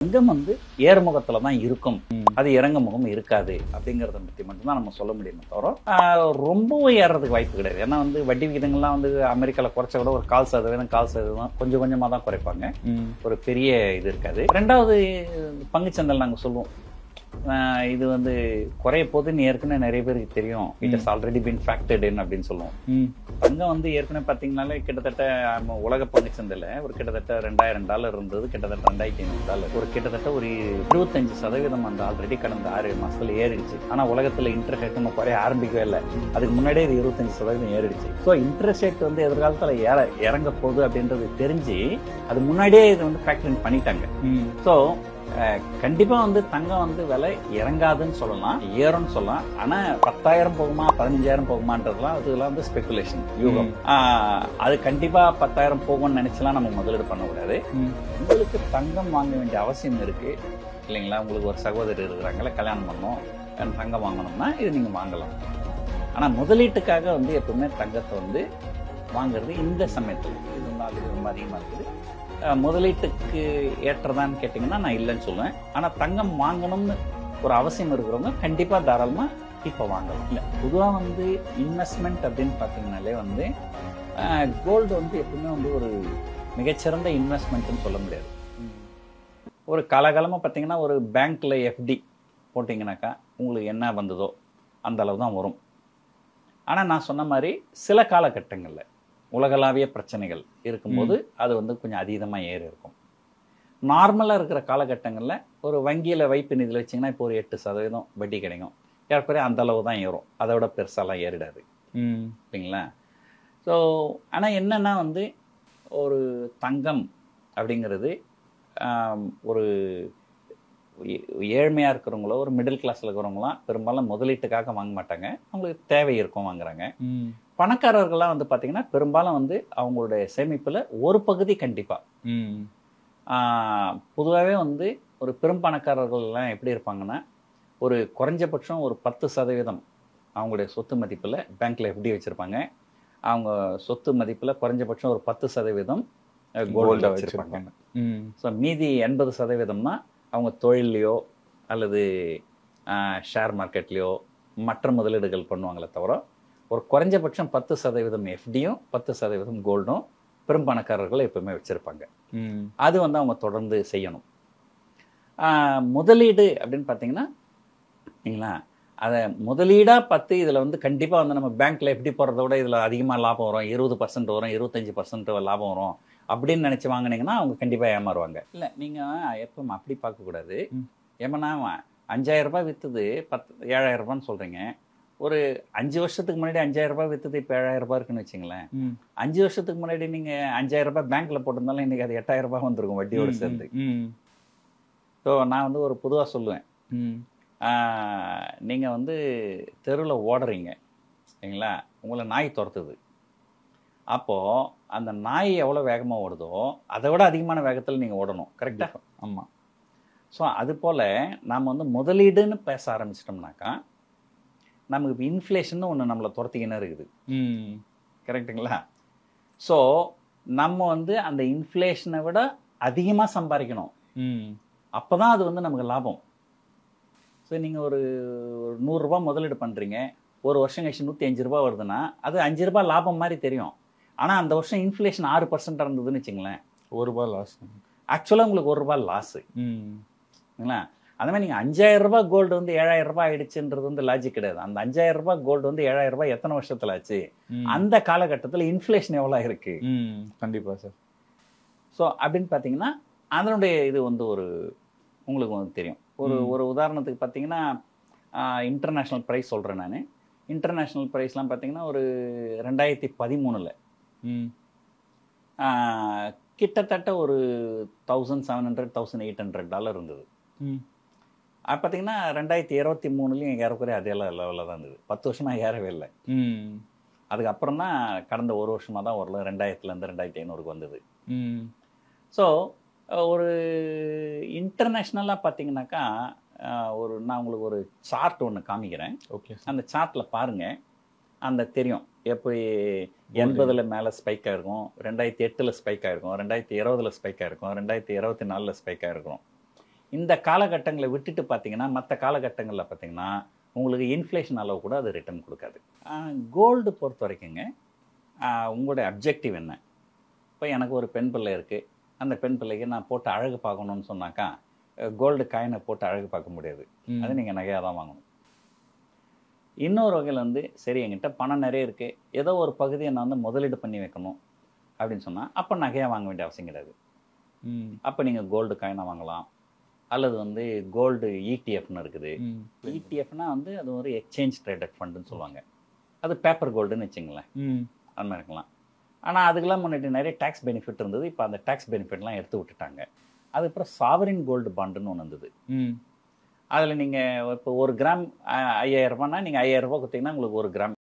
தங்கம் வந்து ஏறுமுகத்துல தான் இருக்கும், அது இறங்க முகம் இருக்காது அப்படிங்கறத பத்தி மட்டும்தான் நம்ம சொல்ல முடியுமே தவிர ரொம்பவும் ஏறதுக்கு வாய்ப்பு கிடையாது. ஏன்னா வந்து வட்டி விகிதங்கள்லாம் வந்து அமெரிக்கால குறைச்ச கூட ஒரு 1/4% கொஞ்சம் கொஞ்சமா தான் குறைப்பாங்க. ஒரு பெரிய இது இருக்காது. ரெண்டாவது பங்குச்சந்தை நாங்க சொல்லுவோம் இது வந்து குறைய போதுன்னு ஏற்கனவே நிறைய பேருக்கு தெரியும். It has already been factored in அப்படின்னு சொல்லுவோம். தங்கம் வந்து ஏற்கனவே பாத்தீங்கன்னாலே கிட்டத்தட்ட உலக பங்குச்சந்தையில ஒரு கிட்டத்தட்ட $2000 இருந்தது, கிட்டத்தட்ட $2500. ஒரு கிட்டத்தட்ட ஒரு 25% அந்த ஆல்ரெடி கடந்த 6 மாசத்துல ஏறிடுச்சு. ஆனா உலகத்துல இன்ட்ரெஸ்ட் ரேட் நம்ம குறைய ஆரம்பிக்கவே இல்லை. அதுக்கு முன்னாடியே இது 25% ஏறிடுச்சு. ஸோ இன்ட்ரெஸ்ட் ரேட் வந்து எதிர்காலத்துல இறங்க போகுது அப்படின்றது தெரிஞ்சு அது முன்னாடியே இது வந்து ஃபேக்டரிங் பண்ணிட்டாங்க. ஸோ கண்டிப்பா வந்து தங்கம் வந்து விலை இறங்காதுன்னு சொல்லலாம், ஏறும்னு சொல்லலாம். ஆனா 10,000 போகுமா 15,000 போகுமான்றதுலாம் அதெல்லாம் வந்து ஸ்பெகுலேஷன், யூகம். அது கண்டிப்பா 10,000 போகும்னு நினைச்சலாம் நம்ம முதலீடு பண்ணக்கூடாது. உங்களுக்கு தங்கம் வாங்க வேண்டிய அவசியம் இருக்கு இல்லைங்களா? உங்களுக்கு ஒரு சகோதரி இருக்கிறாங்களா, கல்யாணம் பண்ணணும், தங்கம் வாங்கணும்னா இது நீங்க வாங்கலாம். ஆனா முதலீட்டுக்காக வந்து எப்பவுமே தங்கத்தை வந்து வாங்குறது இந்த சமயத்துல இது வந்து ரொம்ப அதிகமா இருக்குது. முதலீட்டுக்கு ஏற்றதான்னு கேட்டீங்கன்னா நான் இல்லைன்னு சொல்லுவேன். ஆனா தங்கம் வாங்கணும்னு ஒரு அவசியம் இருக்கிறவங்க கண்டிப்பா தாராளமா இப்ப வாங்கலாம். இல்ல பொதுவா வந்து இன்வெஸ்ட்மெண்ட் அப்படின்னு பாத்தீங்கன்னாலே வந்து கோல்டு வந்து எப்பவுமே வந்து ஒரு மிகச்சிறந்த இன்வெஸ்ட்மெண்ட்னு சொல்ல முடியாது. ஒரு காலகாலமா பாத்தீங்கன்னா ஒரு பேங்க்ல FD போட்டீங்கன்னாக்கா உங்களுக்கு என்ன வந்ததோ அந்த அளவு தான் வரும். ஆனா நான் சொன்ன மாதிரி சில காலகட்டங்கள்ல உலகளாவிய பிரச்சனைகள் இருக்கும்போது அது வந்து கொஞ்சம் அதீதமா ஏறி இருக்கும். நார்மலா இருக்கிற காலகட்டங்கள்ல ஒரு வங்கியில வைப்பு நிதியில் வச்சீங்கன்னா இப்போ ஒரு 8% வட்டி கிடைக்கும். ஏற்கனவே அந்த அளவு தான் ஏறும், அதை விட பெருசாலாம் ஏறிடாது இல்லைங்களா? ஸோ ஆனா என்னன்னா வந்து ஒரு தங்கம் அப்படிங்கிறது ஒரு ஏழ்மையா இருக்கிறவங்களோ ஒரு மிடில் கிளாஸ்ல இருக்கிறவங்களாம் பெரும்பாலும் முதலீட்டுக்காக வாங்க மாட்டாங்க, அவங்களுக்கு தேவை இருக்கும் வாங்குறாங்க. பணக்காரர்கள்லாம் வந்து பாத்தீங்கன்னா பெரும்பாலும் வந்து அவங்களுடைய சேமிப்புல ஒரு பகுதி கண்டிப்பா பொதுவாகவே வந்து ஒரு பெரும் பணக்காரர்கள் எல்லாம் எப்படி இருப்பாங்கன்னா ஒரு குறைஞ்சபட்சம் ஒரு 10% அவங்களுடைய சொத்து மதிப்புல பேங்க்ல FD வச்சிருப்பாங்க. அவங்க சொத்து மதிப்புல குறைஞ்சபட்சம் ஒரு 10% கோல்டு வச்சிருப்பாங்க. ஸோ மீதி 80%னா அவங்க தொழிலையோ அல்லது ஷேர் மார்க்கெட்லயோ மற்ற முதலீடுகள் பண்ணுவாங்களே தவிர ஒரு குறைஞ்சபட்சம் 10% FDயும் 10% கோல்டும் பெரும் பணக்காரர்கள் எப்பவுமே வச்சிருப்பாங்க. அது வந்து அவங்க தொடர்ந்து செய்யணும். முதலீடு அப்படின்னு பார்த்தீங்கன்னா இல்லைங்களா, அதை முதலீடா பார்த்து இதுல வந்து கண்டிப்பா வந்து நம்ம பேங்க்ல FD போடுறத விட இதுல அதிகமா லாபம் வரும், 20% வரும், 25% லாபம் வரும் அப்படின்னு நினைச்சு வாங்கினீங்கன்னா அவங்க கண்டிப்பா ஏமாறுவாங்க. இல்ல நீங்க எப்பவும் அப்படி பார்க்க கூடாது. ஏமன்னா 5,000 ரூபாய் வித்துது 7,000 ரூபான்னு சொல்றீங்க. ஒரு 5 வருஷத்துக்கு முன்னாடி 5,000 ரூபாய் வித்தது இப்ப 7,000 ரூபாய் இருக்குன்னு வச்சுங்களேன். 5 வருஷத்துக்கு முன்னாடி நீங்க 5,000 ரூபாய் பேங்க்ல போட்டிருந்தாலும் இன்னைக்கு அது 8,000 ரூபாய் வந்திருக்கும் வட்டியோட சேர்ந்து. ஸோ நான் வந்து ஒரு பொதுவா சொல்லுவேன், நீங்க வந்து தெருவில் ஓடுறீங்க சரிங்களா, உங்களை நாய் துரத்துது. அப்போ அந்த நாய் எவ்வளவு வேகமா ஓடுதோ அதை விட அதிகமான வேகத்தில் நீங்க ஓடணும். கரெக்டா? ஆமா. ஸோ அது போல நாம வந்து முதலீடுன்னு பேச ஆரம்பிச்சிட்டோம்னாக்கா நமக்கு இன்ஃப்ளேஷன் ஒன்று நம்மளை துரத்திக்கின்னு இருக்குது. கரெக்டுங்களா? ஸோ நம்ம வந்து அந்த இன்ஃப்ளேஷனை விட அதிகமாக சம்பாதிக்கணும், அப்போதான் அது வந்து நமக்கு லாபம். ஸோ நீங்கள் ஒரு 100 ரூபாய் முதலீடு பண்ணுறீங்க, ஒரு வருஷம் கழிச்சு 105 ரூபாய் வருதுன்னா அது 5 ரூபாய் லாபம் மாதிரி தெரியும். ஆனால் அந்த வருஷம் இன்ஃப்ளேஷன் 6% இருந்ததுன்னு வச்சுங்களேன், ₹1 லாஸ். ஆக்சுவலாக உங்களுக்கு ₹1 லாஸு இல்லைங்களா? அதே மாதிரி நீங்கள் 5,000 ரூபாய் கோல்டு வந்து 7,000 ரூபாய் ஆயிடுச்சுன்றது வந்து லாஜிக் கிடையாது. அந்த 5,000 ரூபாய் கோல்டு வந்து 7,000 ரூபாய் எத்தனை வருஷத்துல ஆச்சு? அந்த காலகட்டத்தில் இன்ஃப்ளேஷன் எவ்வளோ இருக்கு? கண்டிப்பா சார். ஸோ அப்படின்னு பார்த்தீங்கன்னா அதனுடைய இது வந்து ஒரு உங்களுக்கு வந்து தெரியும். ஒரு உதாரணத்துக்கு பார்த்தீங்கன்னா இன்டர்நேஷ்னல் ப்ரைஸ் சொல்கிறேன் நான். இன்டர்நேஷ்னல் ப்ரைஸ்லாம் பார்த்தீங்கன்னா ஒரு 2013 கிட்டத்தட்ட ஒரு $1,700-1,800 இருந்தது. அது பார்த்தீங்கன்னா 2023 ஏறக்குறைய அதே லெவலில் தான் இருந்தது. 10 வருஷமா ஏறவே இல்லை. அதுக்கப்புறம் தான் கடந்த ஒரு வருஷமா தான் ஒரு 2000லேருந்து 2,500 வந்தது. ஸோ ஒரு இன்டர்நேஷ்னலாக பார்த்தீங்கன்னாக்கா நான் உங்களுக்கு ஒரு சார்ட் ஒன்று காமிக்கிறேன். ஓகே, அந்த சார்ட்டில் பாருங்க, அந்த தெரியும் எப்படி 80ல் மேலே ஸ்பைக் ஆகிருக்கும், 2008ல் ஸ்பைக் ஆகிருக்கும், 2020ல் ஸ்பைக் ஆகிருக்கும், 2024ல் ஸ்பைக் ஆகிருக்கும். இந்த காலகட்டங்களை விட்டுட்டு பார்த்தீங்கன்னா மற்ற காலகட்டங்களில் பார்த்தீங்கன்னா உங்களுக்கு இன்ஃப்ளேஷன் அளவு கூட அது ரிட்டர்ன் கொடுக்காது. கோல்டு பொறுத்த வரைக்குங்க உங்களுடைய அப்ஜெக்டிவ் என்ன? இப்போ எனக்கு ஒரு பெண் பிள்ளை இருக்குது. அந்த பெண் பிள்ளைக்கு நான் போட்டு அழகு பார்க்கணுன்னு சொன்னாக்கா கோல்டு காயினை போட்டு அழகு பார்க்க முடியாது. அது நீங்கள் நகையாக தான் வாங்கணும். இன்னொரு வகையில் வந்து சரி என்கிட்ட பணம் நிறைய இருக்குது, ஏதோ ஒரு பகுதியை நான் வந்து முதலீடு பண்ணி வைக்கணும் அப்படின்னு சொன்னால் அப்போ நகையாக வாங்க வேண்டிய அவசியம் கிடையாது. அப்போ நீங்கள் கோல்டு காயினை வாங்கலாம். அல்லது வந்து கோல்டு இடிஎஃப்னு இருக்குது. இடிஎஃப்னா வந்து அது ஒரு எக்ஸ்சேஞ்ச் ட்ரேடட் ஃபண்டுன்னு சொல்லுவாங்க. அது பேப்பர் கோல்டுன்னு வச்சுங்களேன், அந்த மாதிரி இருக்கலாம். ஆனால் அதுக்கெல்லாம் முன்னாடி நிறைய டேக்ஸ் பெனிஃபிட் இருந்தது. இப்போ அந்த டேக்ஸ் பெனிஃபிட்லாம் எடுத்து விட்டுட்டாங்க. அதுக்கப்புறம் சாவரின் கோல்டு பாண்டுன்னு ஒன்று வந்தது. அதில் நீங்கள் இப்போ 1 கிராம் 5000 ரூபான்னா நீங்கள் 5000 ரூபா கொடுத்தீங்கன்னா உங்களுக்கு 1 கிராம்